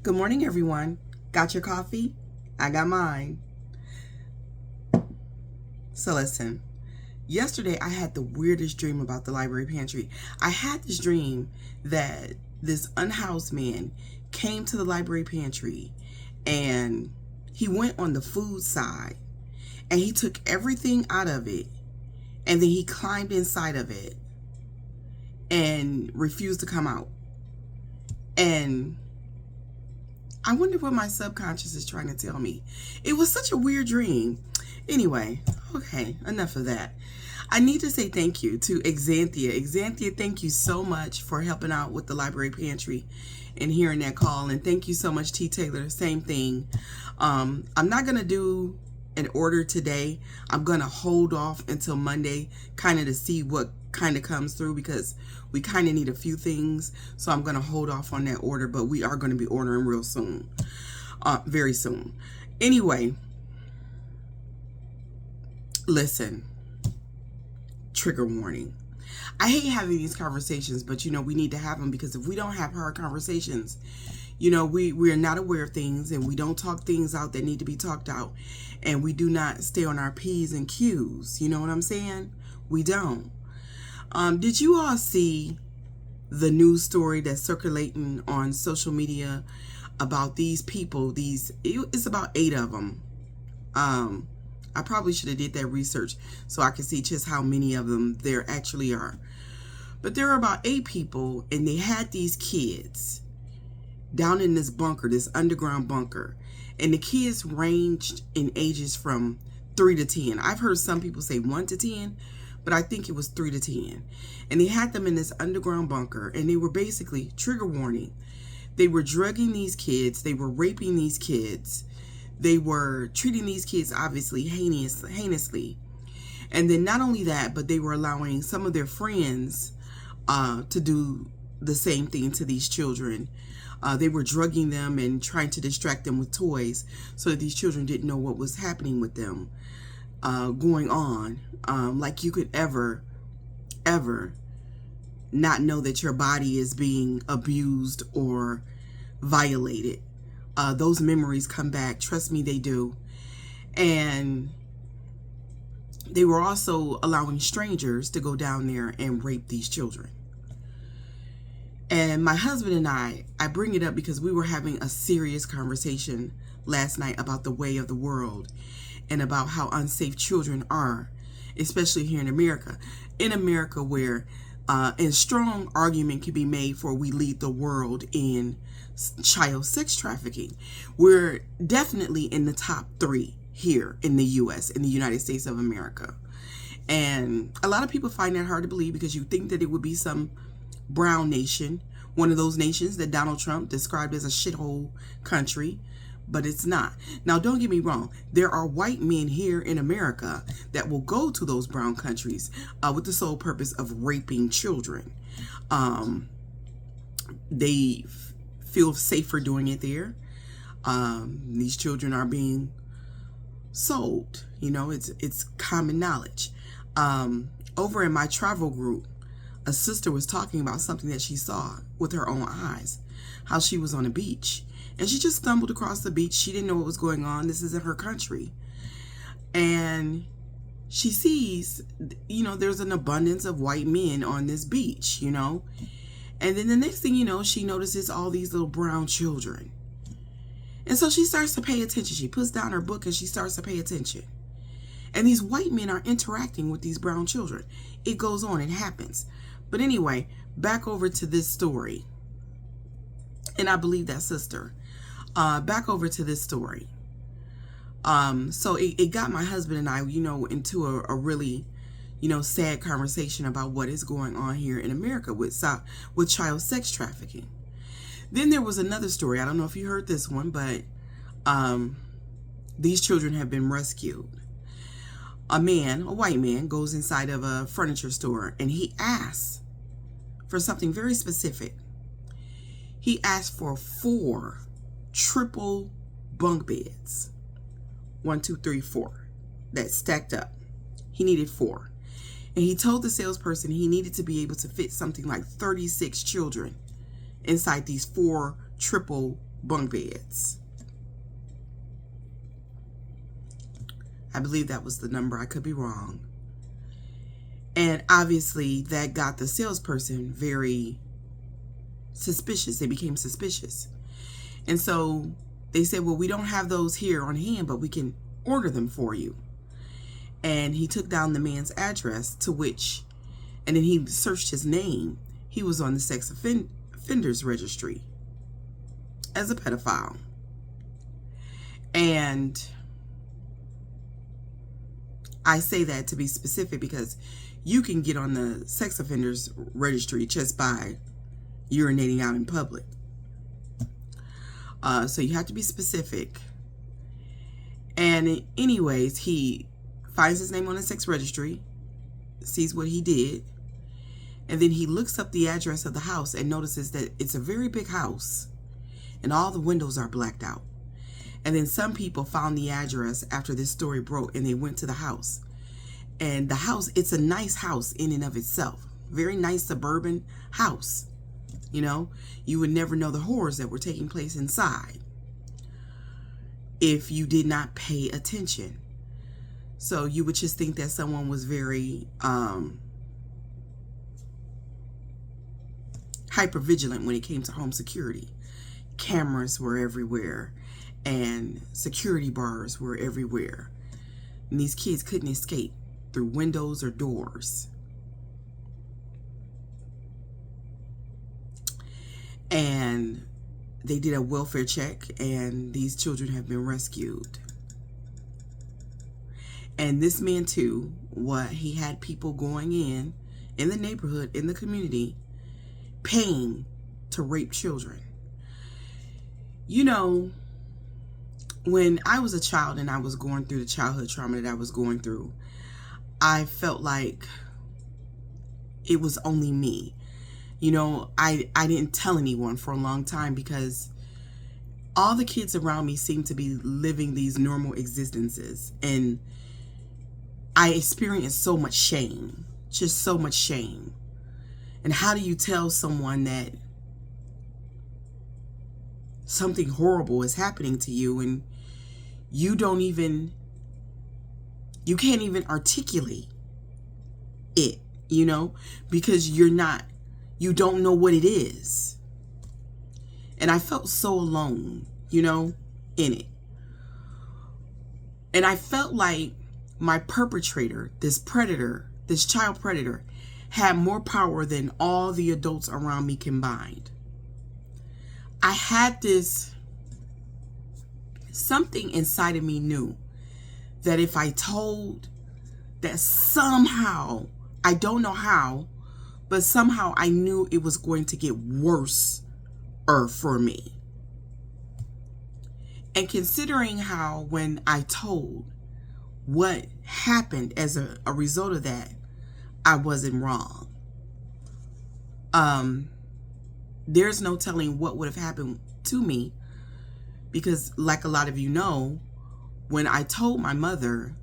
Good morning, everyone. Got your coffee? I got mine. So listen, yesterday I had the weirdest dream about the library pantry. I had this dream that this unhoused man came to the library pantry and he went on the food side and he took everything out of it and then he climbed inside of it and refused to come out. And I wonder what my subconscious is trying to tell me. It was such a weird dream. Anyway, okay, enough of that. I need to say thank you to Xanthia. Xanthia, thank you so much for helping out with the library pantry and hearing that call. And thank you so much, T. Taylor. Same thing. I'm not going to do an order today. I'm going to hold off until Monday kind of to see what kind of comes through because we kind of need a few things. So I'm going to hold off on that order, but we are going to be ordering real soon. Very soon. Anyway, listen, trigger warning. I hate having these conversations, but we need to have them because if we don't have hard conversations, we are not aware of things and we don't talk things out that need to be talked out, and we do not stay on our P's and Q's. You know what I'm saying? We don't. Did you all see the news story that's circulating on social media about these people? It's about 8 of them. I probably should have did that research so I could see just how many of them there actually are. But there are about 8 people, and they had these kids down in this bunker, this underground bunker. And the kids ranged in ages from 3 to 10. I've heard some people say 1 to 10, but I think it was 3 to 10. And they had them in this underground bunker, and they were basically, trigger warning, they were drugging these kids, they were raping these kids, they were treating these kids obviously heinously. And then not only that, but they were allowing some of their friends to do the same thing to these children. They were drugging them and trying to distract them with toys so that these children didn't know what was happening with them going on. Like you could ever not know that your body is being abused or violated. Those memories come back. Trust me, they do. And they were also allowing strangers to go down there and rape these children. And my husband and I bring it up because we were having a serious conversation last night about the way of the world and about how unsafe children are, especially here in America. In America where a strong argument can be made for we lead the world in child sex trafficking. We're definitely in the top 3 here in the U.S., in the United States of America. And a lot of people find that hard to believe because you think that it would be some brown nation, one of those nations that Donald Trump described as a shithole country, but it's not. Now, don't get me wrong. There are white men here in America that will go to those brown countries with the sole purpose of raping children. They feel safer doing it there. These children are being sold. It's common knowledge. Over in my travel group, a sister was talking about something that she saw with her own eyes, how she was on a beach and she just stumbled across the beach. She didn't know what was going on. This isn't her country. And she sees, there's an abundance of white men on this beach, And then the next thing you know, she notices all these little brown children. And so she starts to pay attention. She puts down her book and she starts to pay attention. And these white men are interacting with these brown children. It goes on. It happens. But anyway, back over to this story. And I believe that sister. Back over to this story. So it got my husband and I, into a really, sad conversation about what is going on here in America with child sex trafficking. Then there was another story. I don't know if you heard this one, but these children have been rescued. A white man, goes inside of a furniture store and he asks for something very specific. He asked for 4 triple bunk beds. 1, 2, 3, 4. That stacked up. He needed 4. And he told the salesperson he needed to be able to fit something like 36 children inside these 4 triple bunk beds. I believe that was the number. I could be wrong. And obviously that got the salesperson very suspicious. They became suspicious. And so they said, well, we don't have those here on hand, but we can order them for you. And he took down the man's address, to which, and then he searched his name. He was on the sex offenders registry as a pedophile. And I say that to be specific because you can get on the sex offenders registry just by urinating out in public. So you have to be specific. And anyways, he finds his name on the sex registry, sees what he did, and then he looks up the address of the house and notices that it's a very big house and all the windows are blacked out. And then some people found the address after this story broke, and they went to the house. And the house, it's a nice house in and of itself. Very nice suburban house. You know, you would never know the horrors that were taking place inside if you did not pay attention. So you would just think that someone was very hyper vigilant when it came to home security. Cameras were everywhere and security bars were everywhere. And these kids couldn't escape through windows or doors. And they did a welfare check, and these children have been rescued. And this man too, he had people going in the neighborhood, in the community, paying to rape children. You know, when I was a child and I was going through the childhood trauma that I was going through, I felt like it was only me. You know, I didn't tell anyone for a long time because all the kids around me seemed to be living these normal existences. And I experienced so much shame, just so much shame. And how do you tell someone that something horrible is happening to you and you can't even articulate it, you know, because you don't know what it is. And I felt so alone, you know, in it. And I felt like my perpetrator, this predator, this child predator, had more power than all the adults around me combined. I had something inside of me knew that if I told, that somehow, I don't know how, but somehow I knew it was going to get worse for me. And considering how when I told what happened as a result of that, I wasn't wrong. There's no telling what would have happened to me because, like a lot of you know, when I told my mother,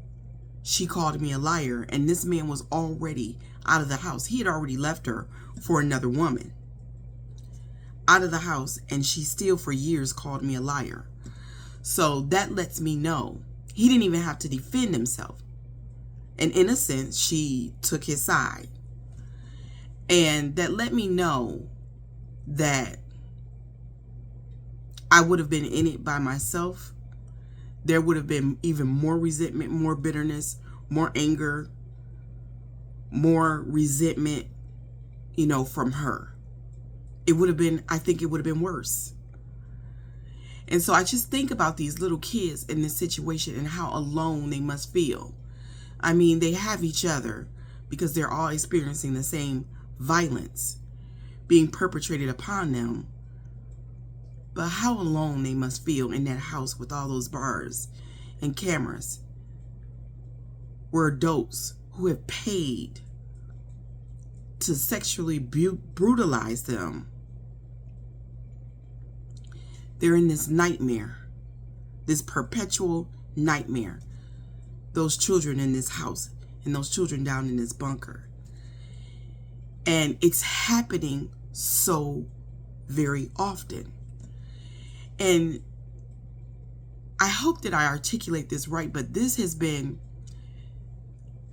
she called me a liar, and this man was already out of the house. He had already left her for another woman. Out of the house, and she still for years called me a liar. So that lets me know he didn't even have to defend himself. And in a sense, she took his side. And that let me know that I would have been in it by myself. There would have been even more resentment, more bitterness, more anger, more resentment, you know, from her. It would have been, I think it would have been worse. And so I just think about these little kids in this situation and how alone they must feel. I mean, they have each other because they're all experiencing the same violence being perpetrated upon them. But how alone they must feel in that house with all those bars and cameras, where adults who have paid to sexually brutalize them, they're in this nightmare, this perpetual nightmare. Those children in this house and those children down in this bunker. And it's happening so very often. And I hope that I articulate this right, but this has been,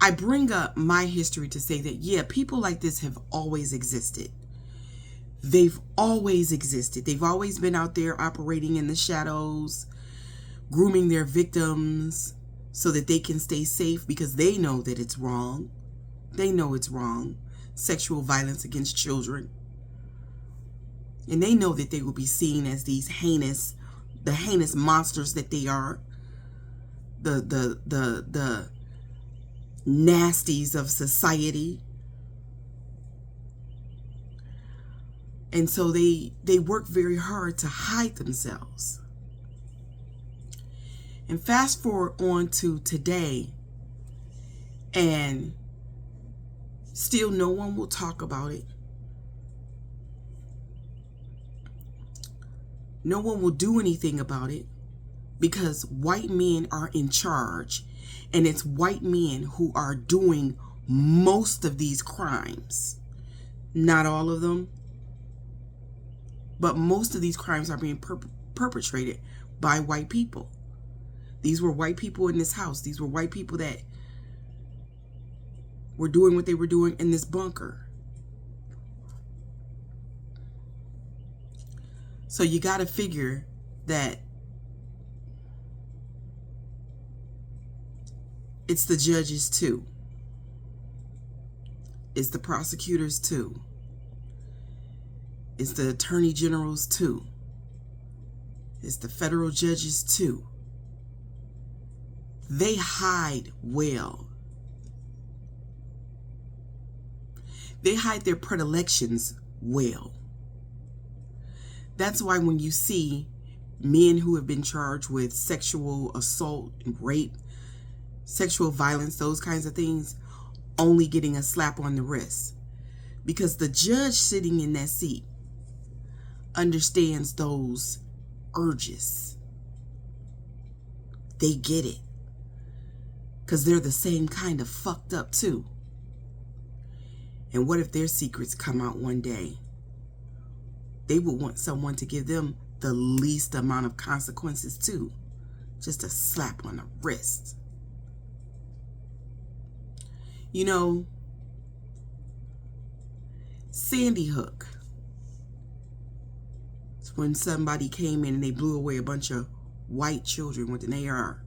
I bring up my history to say that, yeah, people like this have always existed. They've always existed. They've always been out there operating in the shadows, grooming their victims so that they can stay safe because they know that it's wrong. They know it's wrong. Sexual violence against children. And they know that they will be seen as these heinous monsters that they are. The nasties of society. And so they work very hard to hide themselves. And fast forward on to today, and still no one will talk about it. No one will do anything about it because white men are in charge, and it's white men who are doing most of these crimes. Not all of them, but most of these crimes are being perpetrated by white people. These were white people in this house. These were white people that were doing what they were doing in this bunker. So you got to figure that it's the judges too. It's the prosecutors too. It's the attorney generals too. It's the federal judges too. They hide well. They hide their predilections well. That's why when you see men who have been charged with sexual assault and rape, sexual violence, those kinds of things, only getting a slap on the wrist. Because the judge sitting in that seat understands those urges. They get it. Because they're the same kind of fucked up too. And what if their secrets come out one day? They would want someone to give them the least amount of consequences too. Just a slap on the wrist. You know, Sandy Hook. It's when somebody came in and they blew away a bunch of white children with an AR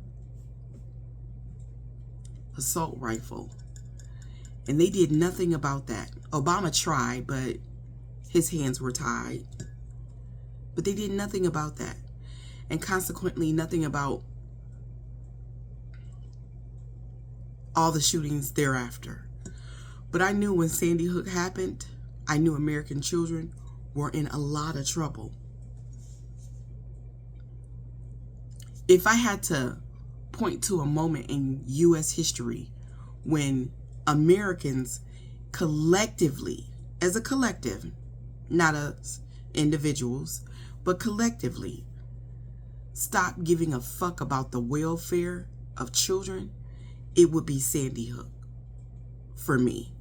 assault rifle. And they did nothing about that. Obama tried, but his hands were tied. But they did nothing about that. And consequently, nothing about all the shootings thereafter. But I knew when Sandy Hook happened, I knew American children were in a lot of trouble. If I had to point to a moment in U.S. history when Americans collectively, as a collective, not as individuals, but collectively, stop giving a fuck about the welfare of children, it would be Sandy Hook for me.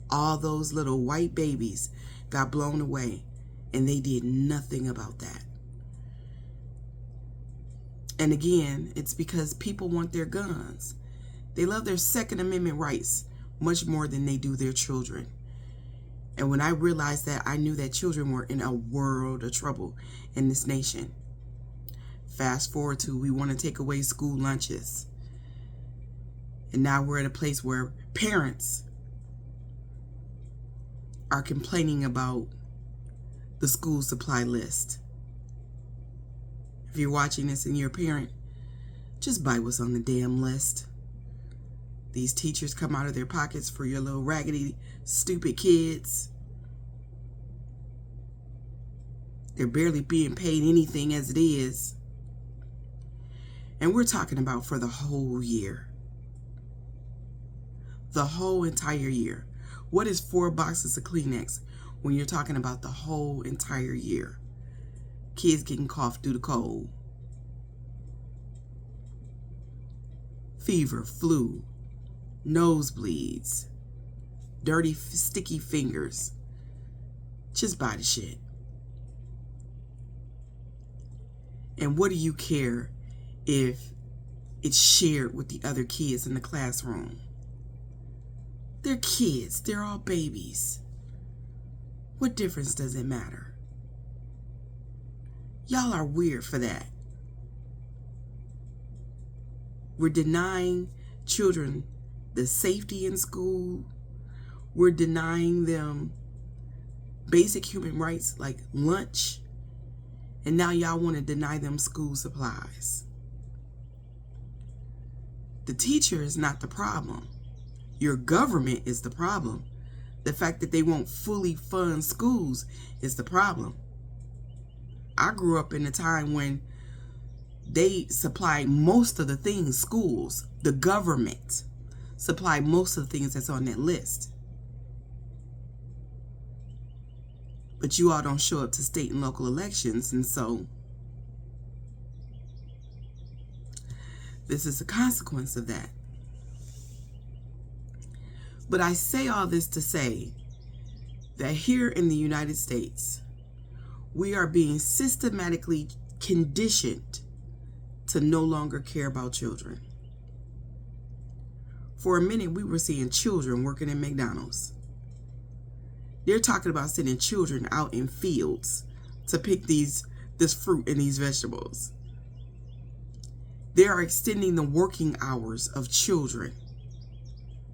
All those little white babies got blown away, and they did nothing about that. And again, it's because people want their guns. They love their Second Amendment rights much more than they do their children. And when I realized that, I knew that children were in a world of trouble in this nation. Fast forward to, we want to take away school lunches. And now we're at a place where parents are complaining about the school supply list. If you're watching this and you're a parent, just buy what's on the damn list. These teachers come out of their pockets for your little raggedy, stupid kids. They're barely being paid anything as it is. And we're talking about for the whole year. The whole entire year. What is 4 boxes of Kleenex when you're talking about the whole entire year? Kids getting coughed due to cold. Fever, flu, nosebleeds, dirty, sticky fingers. Just buy the shit. And what do you care if it's shared with the other kids in the classroom? They're kids. They're all babies. What difference does it matter? Y'all are weird for that. We're denying children the safety in school. We're denying them basic human rights like lunch. And now y'all want to deny them school supplies. The teacher is not the problem. Your government is the problem. The fact that they won't fully fund schools is the problem. I grew up in a time when they supplied most of the things, schools, the government supplied most of the things that's on that list. But you all don't show up to state and local elections, and so this is a consequence of that. But I say all this to say that here in the United States, we are being systematically conditioned to no longer care about children. For a minute, we were seeing children working in McDonald's. They're talking about sending children out in fields to pick this fruit and these vegetables. They are extending the working hours of children.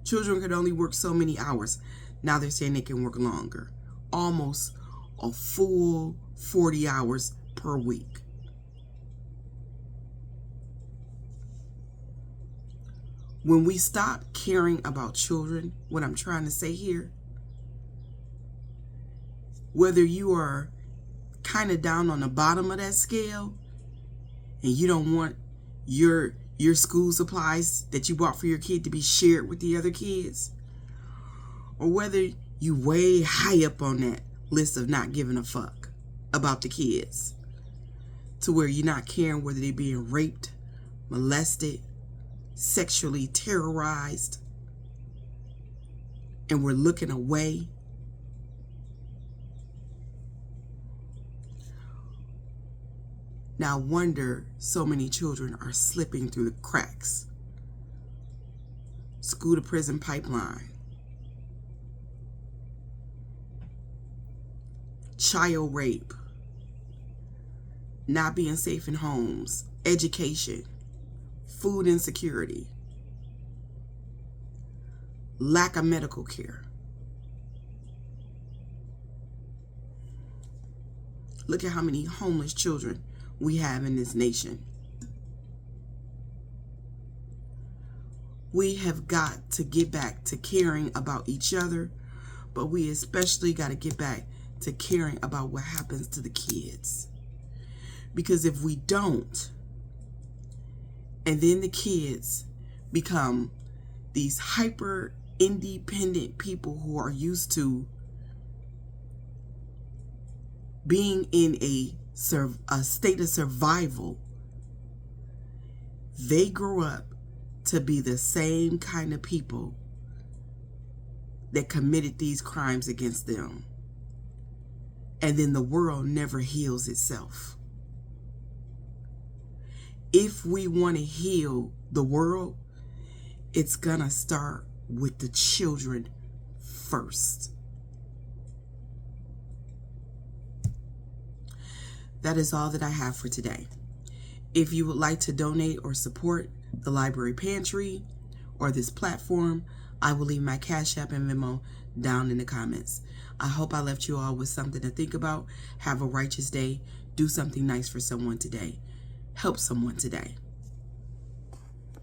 Children could only work so many hours. Now they're saying they can work longer. Almost a full 40 hours per week. When we stop caring about children, what I'm trying to say here, whether you are kind of down on the bottom of that scale and you don't want your school supplies that you bought for your kid to be shared with the other kids, or whether you way high up on that list of not giving a fuck about the kids, to where you're not caring whether they're being raped, molested, sexually terrorized, and we're looking away. Now wonder so many children are slipping through the cracks. School to prison pipeline. Child rape. Not being safe in homes. Education. Food insecurity. Lack of medical care. Look at how many homeless children we have in this nation. We have got to get back to caring about each other, but we especially got to get back to caring about what happens to the kids. Because if we don't, and then the kids become these hyper independent people who are used to being in a state of survival, they grow up to be the same kind of people that committed these crimes against them. And then the world never heals itself. If we want to heal the world, it's gonna start with the children first. That is all that I have for today. If you would like to donate or support the Library Pantry or this platform, I will leave my Cash App and Venmo down in the comments. I hope I left you all with something to think about. Have a righteous day. Do something nice for someone today. Help someone today.